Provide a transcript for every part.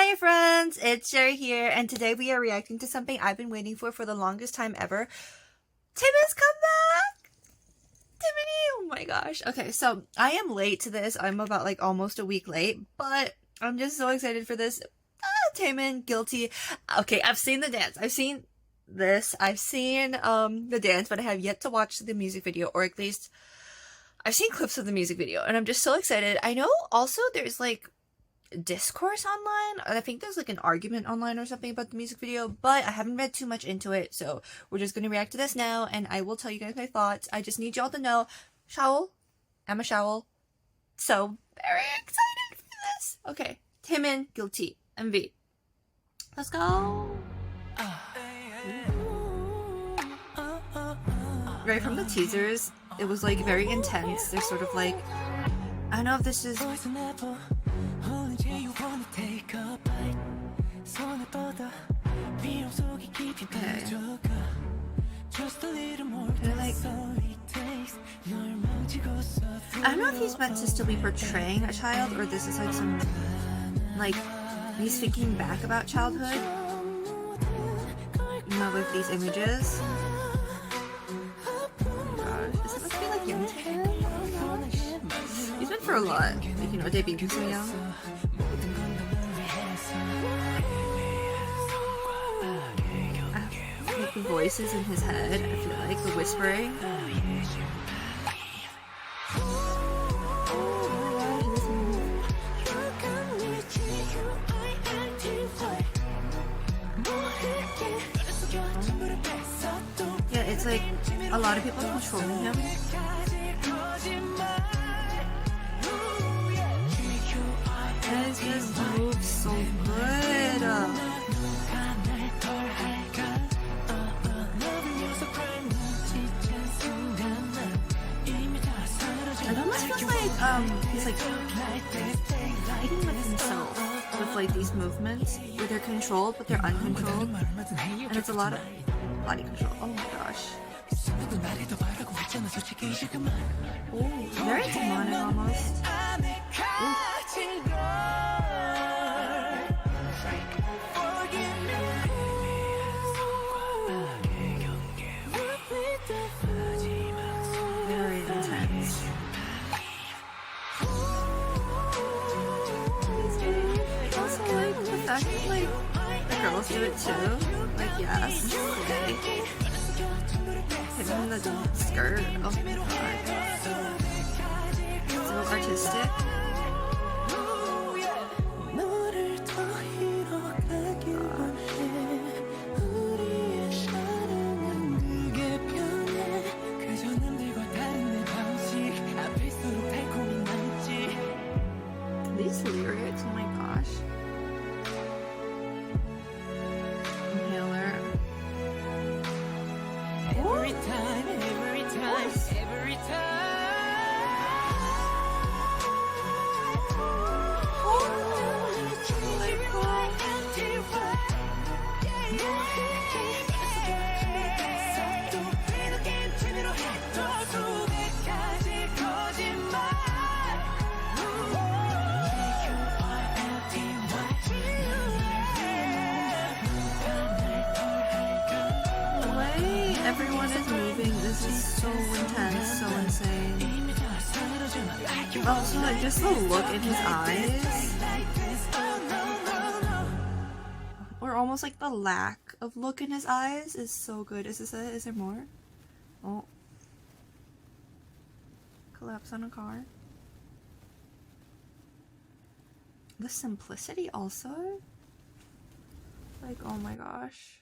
Hi friends, it's Sherry here, and today we are reacting to something I've been waiting for the longest time ever. Taemin's comeback! Taemin, oh my gosh. Okay, so I am late to this. I'm about like almost a week late, but I'm just so excited for this. Taemin Guilty. Okay, I've seen the dance. I've seen this. I've seen the dance, but I have yet to watch the music video, or at least I've seen clips of the music video, and I'm just so excited. I know also there's like discourse online. I think there's like an argument online or something about the music video, but I haven't read too much into it, so we're just gonna react to this now, and I will tell you guys my thoughts. I just need y'all to know, Shawl, I'm a Shawl, so very excited for this. Okay, Taemin Guilty Mv. Let's go. Right from the teasers, it was like very intense. They're sort of like, I don't know if this is. Okay. Like, I don't know if he's meant to still be portraying a child, or this is like some, like, he's thinking back about childhood, you know, with these images. Oh my gosh, is it supposed to be like young Taemin? Oh my gosh. He's been for a lot, like, you know, debuting so young. Like the voices in his head, I feel like the whispering. Yeah, it's like a lot of people controlling him. And it just moves so good. It almost feels like he's like fighting with himself with like these movements where they're controlled but they're uncontrolled, and it's a lot of body control. Oh my gosh. Ooh, very demonic almost. Ooh. Very intense. Also like the fact that like the girls do it too. Like yes. Okay. Him in the skirt. Oh my god. So artistic. These lyrics, oh my gosh. Inhaler. Every time, every time, every time. Everyone is moving. This is so intense, so insane. Also, just the look in his eyes, or almost like the lack of look in his eyes, is so good. Is this it? Is there more? Oh, collapse on a car. The simplicity also. Like, oh my gosh.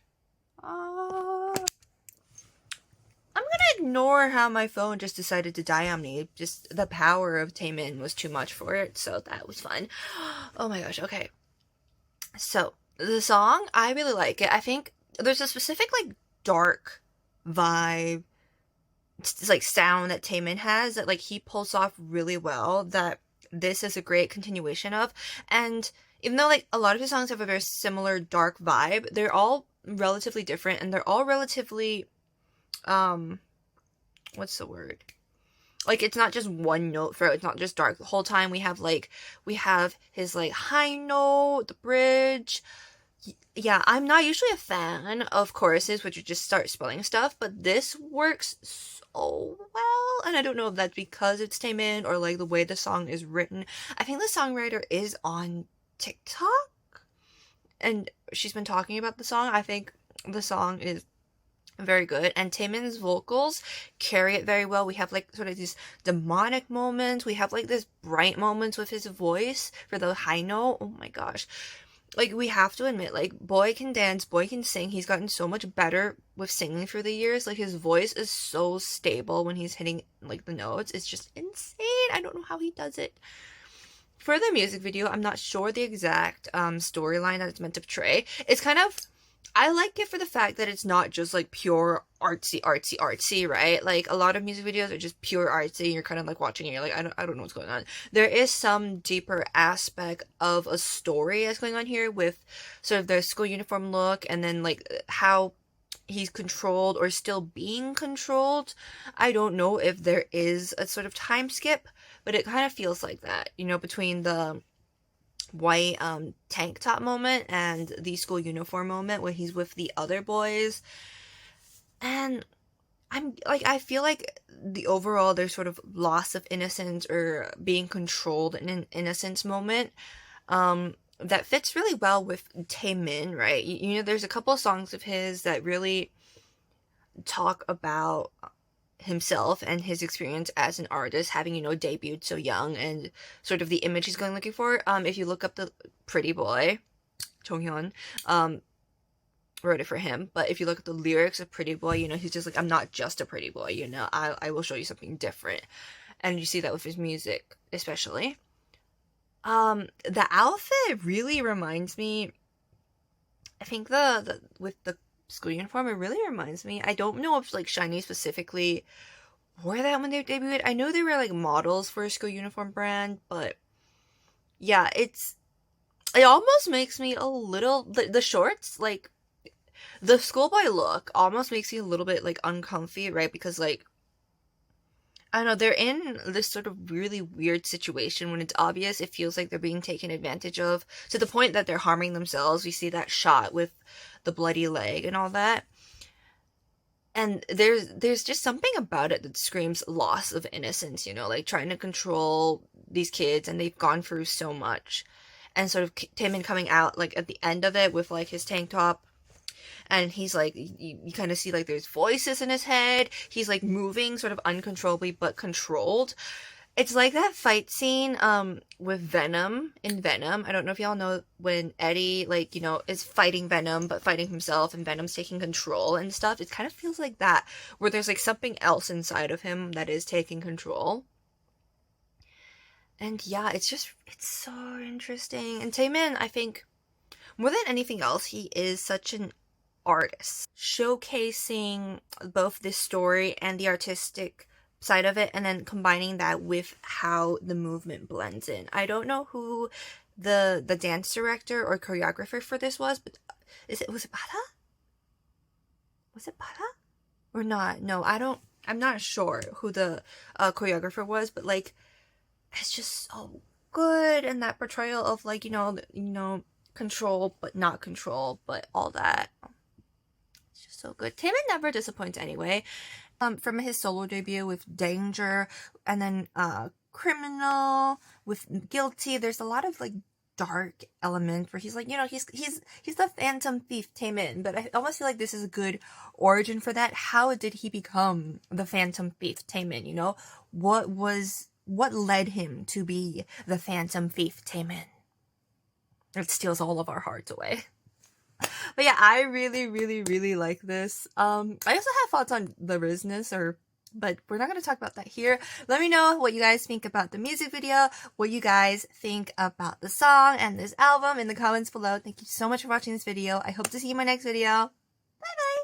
I'm gonna ignore how my phone just decided to die on me. Just the power of Taemin was too much for it, so that was fun. Oh my gosh, okay. So, the song, I really like it. I think there's a specific, like, dark vibe, it's like sound that Taemin has that, like, he pulls off really well, that this is a great continuation of. And even though, like, a lot of his songs have a very similar dark vibe, they're all relatively different, and they're all relatively, what's the word? like, it's not just one note throughout, it's not just dark the whole time. We have his, like, high note, the bridge. Yeah, I'm not usually a fan of choruses which just start spelling stuff, but this works so well, and I don't know if that's because it's Taemin or, like, the way the song is written. I think the songwriter is on TikTok, and she's been talking about the song. I think the song is very good, and Taemin's vocals carry it very well. We have, like, sort of these demonic moments. We have, like, this bright moments with his voice for the high note. Oh my gosh. Like, we have to admit, like, boy can dance, boy can sing. He's gotten so much better with singing through the years. Like, his voice is so stable when he's hitting, like, the notes. It's just insane. I don't know how he does it. For the music video, I'm not sure the exact storyline that it's meant to portray. It's kind of, I like it for the fact that it's not just, like, pure artsy, right? Like, a lot of music videos are just pure artsy, and you're kind of, like, watching and you're like, I don't know what's going on. There is some deeper aspect of a story that's going on here with sort of the school uniform look, and then, like, how he's controlled or still being controlled. I don't know if there is a sort of time skip, but it kind of feels like that, you know, between the white tank top moment and the school uniform moment when he's with the other boys. And I feel like the overall there's sort of loss of innocence or being controlled in an innocence moment that fits really well with Taemin, right? You know, there's a couple of songs of his that really talk about himself and his experience as an artist, having, you know, debuted so young, and sort of the image he's going looking for. If you look up the Pretty Boy, Jonghyun, wrote it for him, but if you look at the lyrics of Pretty Boy, you know, he's just like, I'm not just a pretty boy, you know, I will show you something different. And you see that with his music, especially. The outfit really reminds me, I think with the school uniform, it really reminds me, I don't know if, like, SHINee specifically wore that when they debuted. I know they were, like, models for a school uniform brand, but yeah, it almost makes me a little, the shorts, like, the schoolboy look almost makes me a little bit, like, uncomfy, right? Because, like, I don't know, they're in this sort of really weird situation when it's obvious it feels like they're being taken advantage of, to the point that they're harming themselves. We see that shot with the bloody leg and all that. And there's just something about it that screams loss of innocence, you know, like, trying to control these kids, and they've gone through so much. And sort of Taemin coming out, like, at the end of it with, like, his tank top, and he's like, you kind of see, like, there's voices in his head. He's, like, moving sort of uncontrollably but controlled. It's like that fight scene with Venom in Venom. I don't know if y'all know when Eddie, like, you know, is fighting Venom but fighting himself, and Venom's taking control and stuff. It kind of feels like that, where there's, like, something else inside of him that is taking control. And yeah, it's so interesting. And Taemin, I think, more than anything else, he is such an artist, showcasing both the story and the artistic side of it, and then combining that with how the movement blends in. I don't know who the dance director or choreographer for this was, but was it Bada? Was it Bada? Or not? No, I'm not sure who the choreographer was, but, like, it's just so good, and that portrayal of, like, you know, control but not control, but all that. It's just so good. Taemin never disappoints anyway. From his solo debut with Danger, and then Criminal with Guilty, there's a lot of, like, dark element where he's like, you know, he's the Phantom Thief Taemin, but I almost feel like this is a good origin for that. How did he become the Phantom Thief Taemin? You know, what led him to be the Phantom Thief Taemin? It steals all of our hearts away. But yeah, I really, really, really like this. I also have thoughts on the Rizness, but we're not going to talk about that here. Let me know what you guys think about the music video, what you guys think about the song and this album in the comments below. Thank you so much for watching this video. I hope to see you in my next video. Bye bye!